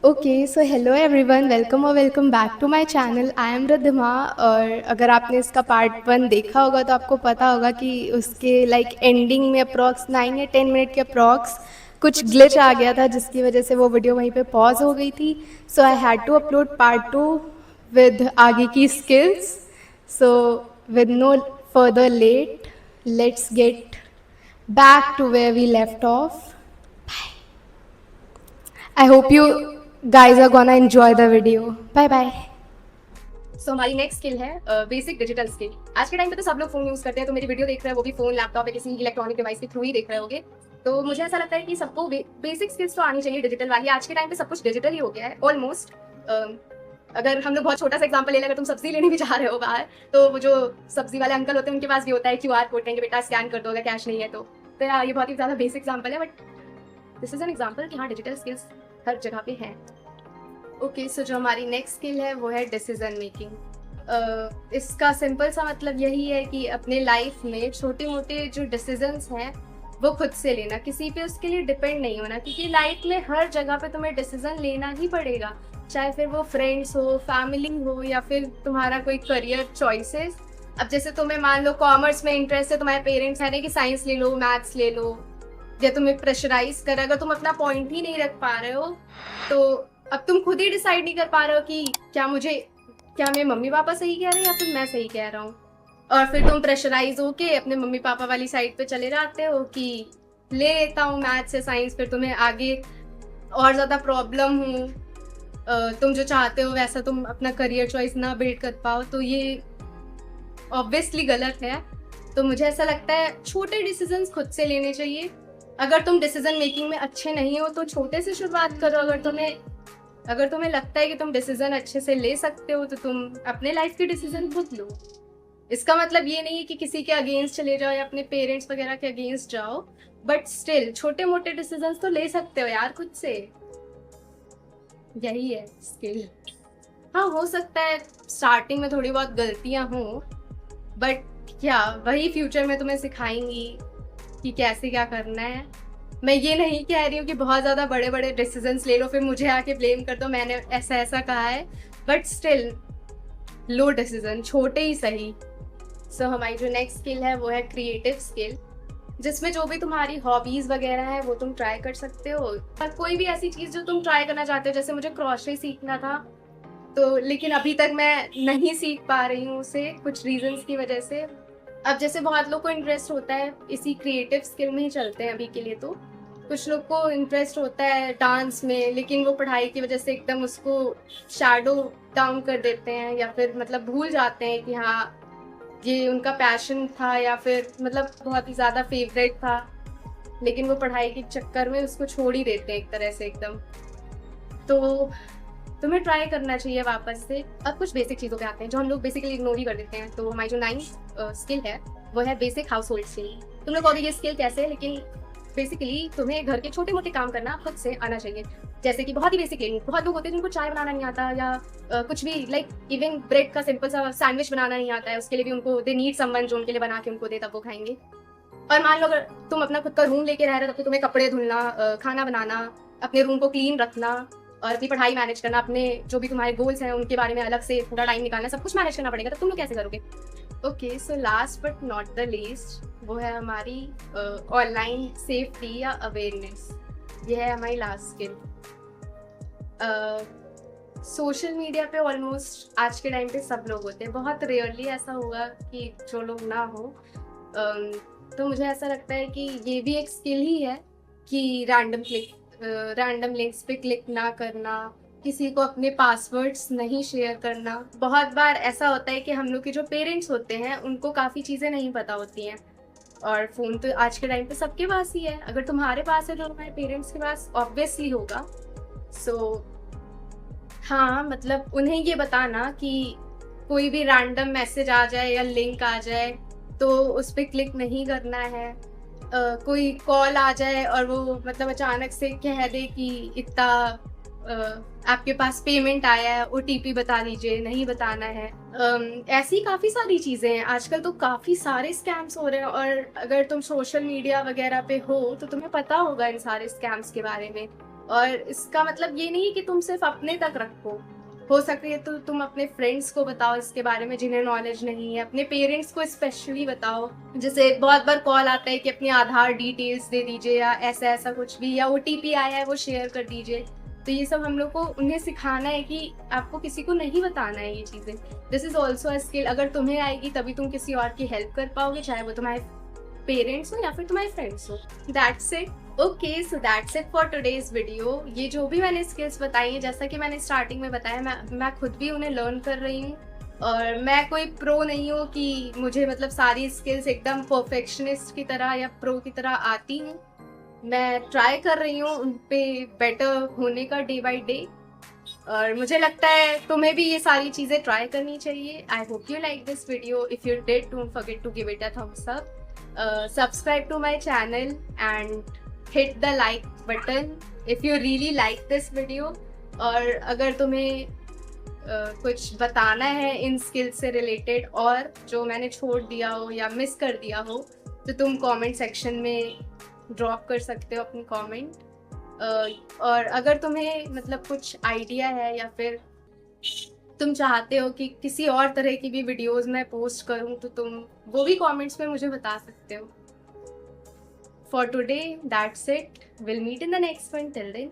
Okay so hello everyone, welcome back to my channel. I am Riddhima. और अगर आपने इसका पार्ट 1 देखा होगा तो आपको पता होगा कि उसके लाइक एंडिंग में अप्रॉक्स 9 या 10 मिनट के अप्रॉक्स कुछ ग्लिच आ गया था, जिसकी वजह से वो वीडियो वहीं पे पॉज हो गई थी। So I had to upload part 2 with आगे की skills. So with no further late, let's get back to where we left off. I hope you guys are gonna enjoy the video. Bye bye. सो हमारी next skill है basic digital skill. आज के time पे तो सब लोग phone use करते हैं, तो मेरी वीडियो देख रहे हैं वो भी फोन, लैपटॉप या किसी इलेक्ट्रॉनिक डिवाइस के थ्रू ही देख रहे होगे। तो मुझे ऐसा लगता है कि सबको बेसिक स्किल्स तो आनी चाहिए डिजिटल वाली। आज के टाइम पे सब कुछ डिजिटल ही हो गया है ऑलमोस्ट। अगर हम लोग बहुत छोटा सा एग्जांपल ले लें, अगर तुम सब्जी लेने भी जा रहे हो बाहर, तो वो जो सब्जी वाले अंकल होते हैं उनके पास भी होता है QR कोड, कहेंगे बेटा स्कैन कर दो अगर कैश नहीं है तो यार ये बहुत ही ज़्यादा बेसिक एग्जाम्पल है, but this is an example कि हाँ डिजिटल स्किल्स हर जगह पे हैं। ओके सो जो हमारी नेक्स्ट स्किल है वो है डिसीजन मेकिंग। इसका सिंपल सा मतलब यही है कि अपने लाइफ में छोटे मोटे जो डिसीजंस हैं वो खुद से लेना, किसी पे उसके लिए डिपेंड नहीं होना, क्योंकि लाइफ में हर जगह पे तुम्हें डिसीजन लेना ही पड़ेगा, चाहे फिर वो फ्रेंड्स हो, फैमिली हो, या फिर तुम्हारा कोई करियर चॉइसेस। अब जैसे तुम्हें मान लो कॉमर्स में इंटरेस्ट है, तुम्हारे पेरेंट्स कह रहे हैं कि साइंस ले लो, मैथ्स ले लो, या तुम्हें प्रेशराइज कर, अगर तुम अपना पॉइंट ही नहीं रख पा रहे हो तो अब तुम खुद ही डिसाइड नहीं कर पा रहे हो कि क्या मेरे मम्मी पापा सही कह रहे हैं या फिर मैं सही कह रहा हूँ, और फिर तुम प्रेशराइज होके अपने मम्मी पापा वाली साइड पे चले जाते हो कि ले लेता हूँ मैथ्स या साइंस, फिर तुम्हें आगे और ज़्यादा प्रॉब्लम हो, तुम जो चाहते हो वैसा तुम अपना करियर चॉइस ना बिल्ड कर पाओ, तो ये ऑब्वियसली गलत है। तो मुझे ऐसा लगता है छोटे डिसीजंस खुद से लेने चाहिए। अगर तुम डिसीजन मेकिंग में अच्छे नहीं हो तो छोटे से शुरुआत करो। अगर तुम्हें लगता है कि तुम डिसीजन अच्छे से ले सकते हो तो तुम अपने लाइफ के डिसीजन खुद लो। इसका मतलब ये नहीं है कि किसी के अगेंस्ट चले जाओ या अपने पेरेंट्स वगैरह के अगेंस्ट जाओ, बट स्टिल छोटे मोटे डिसीजन तो ले सकते हो यार खुद से। यही है स्किल। हाँ, हो सकता है स्टार्टिंग में थोड़ी बहुत गलतियां हो, बट क्या वही फ्यूचर में तुम्हें सिखाएंगी कि कैसे क्या करना है। मैं ये नहीं कह रही हूँ कि बहुत ज़्यादा बड़े बड़े डिसीजंस ले लो फिर मुझे आके ब्लेम कर दो मैंने ऐसा ऐसा कहा है, बट स्टिल लो डिसीजन, छोटे ही सही। सो हमारी जो नेक्स्ट स्किल है वो है क्रिएटिव स्किल, जिसमें जो भी तुम्हारी हॉबीज़ वगैरह है वो तुम ट्राई कर सकते हो, और कोई भी ऐसी चीज़ जो तुम ट्राई करना चाहते हो। जैसे मुझे क्रोशे सीखना था, तो लेकिन अभी तक मैं नहीं सीख पा रही हूँ उसे कुछ रीजंस की वजह से। अब जैसे बहुत लोग को इंटरेस्ट होता है इसी क्रिएटिव स्किल में ही चलते हैं अभी के लिए, तो कुछ लोग को इंटरेस्ट होता है डांस में, लेकिन वो पढ़ाई की वजह से एकदम उसको शैडो डाउन कर देते हैं, या फिर मतलब भूल जाते हैं कि हाँ ये उनका पैशन था, या फिर मतलब बहुत ही ज़्यादा फेवरेट था, लेकिन वो पढ़ाई के चक्कर में उसको छोड़ ही देते हैं एक तरह से एकदम। तो तुम्हें ट्राई करना चाहिए वापस से। अब कुछ बेसिक चीज़ों पे आते हैं जो हम लोग बेसिकली इग्नोर ही कर देते हैं। तो हमारी जो 9th स्किल है वो है बेसिक हाउस होल्ड स्किल। तुम लोग कहोगे ये स्किल कैसे है, लेकिन बेसिकली तुम्हें घर के छोटे मोटे काम करना खुद से आना चाहिए। जैसे कि बहुत ही बेसिकली बहुत लोग होते हैं जिनको चाय बनाना नहीं आता, या कुछ भी लाइक इवन ब्रेड का सिंपल सा सैंडविच बनाना नहीं आता है, उसके लिए भी उनको दे नीड समवन जो उनके लिए बना के उनको दे, तब वो खाएंगे। और मान लो अगर तुम अपना खुद का रूम लेके रह रहे हो तो तुम्हें कपड़े धुलना, खाना बनाना, अपने रूम को क्लीन रखना, और अपनी पढ़ाई मैनेज करना, अपने जो भी तुम्हारे गोल्स हैं उनके बारे में अलग से पूरा टाइम निकालना, सब कुछ मैनेज करना पड़ेगा। तो तुम लोग कैसे करोगे? Okay so last but not the least वो है हमारी ऑनलाइन सेफ्टी या अवेयरनेस। ये है हमारी लास्ट स्किल। सोशल मीडिया पे ऑलमोस्ट आज के टाइम पे सब लोग होते हैं, बहुत रेयरली ऐसा होगा कि जो लोग ना हो। तो मुझे ऐसा लगता है कि ये भी एक स्किल ही है कि रैंडम लिंक्स पे क्लिक ना करना, किसी को अपने पासवर्ड्स नहीं शेयर करना। बहुत बार ऐसा होता है कि हम लोग के जो पेरेंट्स होते हैं उनको काफ़ी चीज़ें नहीं पता होती हैं, और फ़ोन तो आज के टाइम पे सबके पास ही है। अगर तुम्हारे पास है तो तुम्हारे पेरेंट्स के पास ऑब्वियसली होगा। सो हाँ, मतलब उन्हें ये बताना कि कोई भी रैंडम मैसेज आ जाए या लिंक आ जाए तो उस पर क्लिक नहीं करना है। कोई कॉल आ जाए और वो मतलब अचानक से कह दे कि इतना आपके पास पेमेंट आया है, OTP बता दीजिए, नहीं बताना है। ऐसी काफ़ी सारी चीज़ें हैं आजकल, तो काफ़ी सारे स्कैम्स हो रहे हैं, और अगर तुम सोशल मीडिया वगैरह पे हो तो तुम्हें पता होगा इन सारे स्कैम्स के बारे में। और इसका मतलब ये नहीं कि तुम सिर्फ अपने तक रखो, हो सकती है तो तुम अपने फ्रेंड्स को बताओ इसके बारे में जिन्हें नॉलेज नहीं है, अपने पेरेंट्स को स्पेशली बताओ। जैसे बहुत बार कॉल आता है कि अपनी आधार डिटेल्स दे दीजिए या ऐसा ऐसा कुछ भी, या OTP आया है वो शेयर कर दीजिए। तो ये सब हम लोग को उन्हें सिखाना है कि आपको किसी को नहीं बताना है ये चीज़ें। This is also a skill. अगर तुम्हें आएगी तभी तुम किसी और की हेल्प कर पाओगे, चाहे वो तुम्हारे पेरेंट्स हो या फिर तुम्हारे फ्रेंड्स हो। That's it. Okay, so that's it for today's video. ये जो भी मैंने स्किल्स बताई हैं, जैसा कि मैंने स्टार्टिंग में बताया, मैं खुद भी उन्हें लर्न कर रही हूँ। और मैं कोई प्रो नहीं हूँ कि मुझे मतलब सारी स्किल्स एकदम परफेक्शनिस्ट की तरह या प्रो की तरह आती हूँ। मैं ट्राई कर रही हूँ उन पे बेटर होने का डे बाई डे। और मुझे लगता है तुम्हें भी ये सारी चीज़ें ट्राई करनी चाहिए। I hope you like this video. If you did, don't forget to give it a thumbs up, subscribe to my channel and hit the like button if you really like this video। और अगर तुम्हें कुछ बताना है इन skills से related और जो मैंने छोड़ दिया हो या मिस कर दिया हो, तो तुम कमेंट सेक्शन में ड्रॉप कर सकते हो अपनी कमेंट। और अगर तुम्हें मतलब कुछ आइडिया है या फिर तुम चाहते हो कि किसी और तरह की भी वीडियोस मैं पोस्ट करूं, तो तुम वो भी कमेंट्स में मुझे बता सकते हो। For today that's it, will meet in the next one. Till then